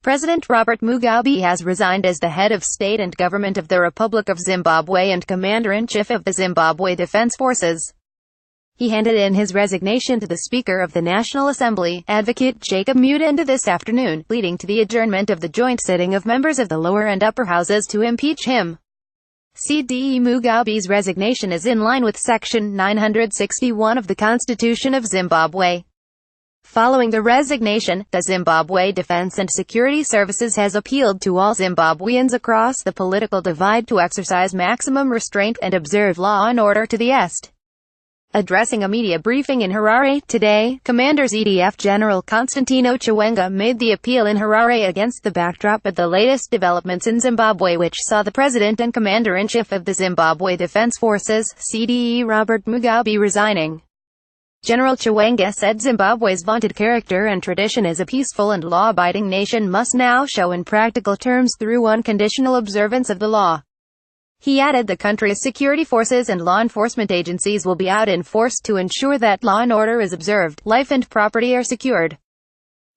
President Robert Mugabe has resigned as the head of state and government of the Republic of Zimbabwe and Commander-in-Chief of the Zimbabwe Defense Forces. He handed in his resignation to the Speaker of the National Assembly, Advocate Jacob Mudenda, this afternoon, leading to the adjournment of the joint sitting of members of the lower and upper houses to impeach him. Cde Mugabe's resignation is in line with Section 961 of the Constitution of Zimbabwe. Following the resignation, the Zimbabwe Defense and Security Services has appealed to all Zimbabweans across the political divide to exercise maximum restraint and observe law and order to the est. Addressing a media briefing in Harare today, Commander ZDF General Constantino Chiwenga made the appeal in Harare against the backdrop of the latest developments in Zimbabwe, which saw the President and Commander-in-Chief of the Zimbabwe Defense Forces, CDE Robert Mugabe, resigning. General Chiwenga said Zimbabwe's vaunted character and tradition as a peaceful and law-abiding nation must now show in practical terms through unconditional observance of the law. He added the country's security forces and law enforcement agencies will be out in force to ensure that law and order is observed, life and property are secured.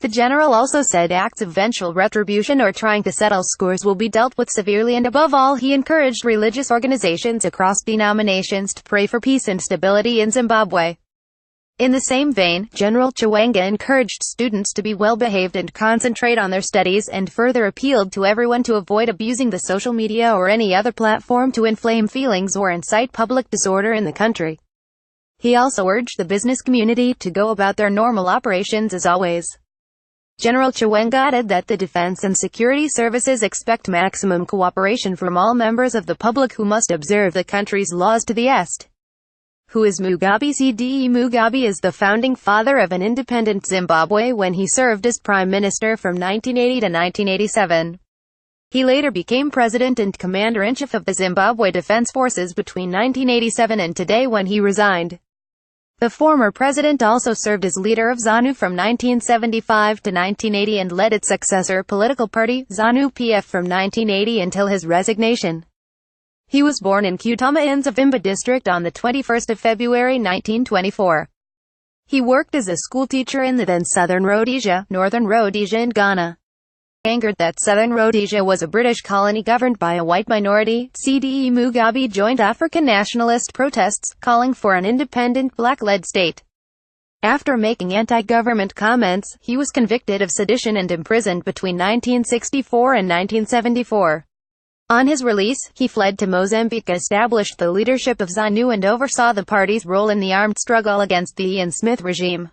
The general also said acts of vengeful retribution or trying to settle scores will be dealt with severely, and above all he encouraged religious organizations across denominations to pray for peace and stability in Zimbabwe. In the same vein, General Chiwenga encouraged students to be well-behaved and concentrate on their studies, and further appealed to everyone to avoid abusing the social media or any other platform to inflame feelings or incite public disorder in the country. He also urged the business community to go about their normal operations as always. General Chiwenga added that the defense and security services expect maximum cooperation from all members of the public who must observe the country's laws to the est. Who is Mugabe? Cde Mugabe is the founding father of an independent Zimbabwe when he served as Prime Minister from 1980 to 1987. He later became President and Commander-in-Chief of the Zimbabwe Defense Forces between 1987 and today, when he resigned. The former president also served as leader of ZANU from 1975 to 1980 and led its successor political party, ZANU-PF, from 1980 until his resignation. He was born in Kutama in Zavimba district on the 21st of February 1924. He worked as a schoolteacher in the then Southern Rhodesia, Northern Rhodesia and Ghana. Angered that Southern Rhodesia was a British colony governed by a white minority, Cde Mugabe joined African nationalist protests, calling for an independent black-led state. After making anti-government comments, he was convicted of sedition and imprisoned between 1964 and 1974. On his release, he fled to Mozambique, established the leadership of ZANU and oversaw the party's role in the armed struggle against the Ian Smith regime.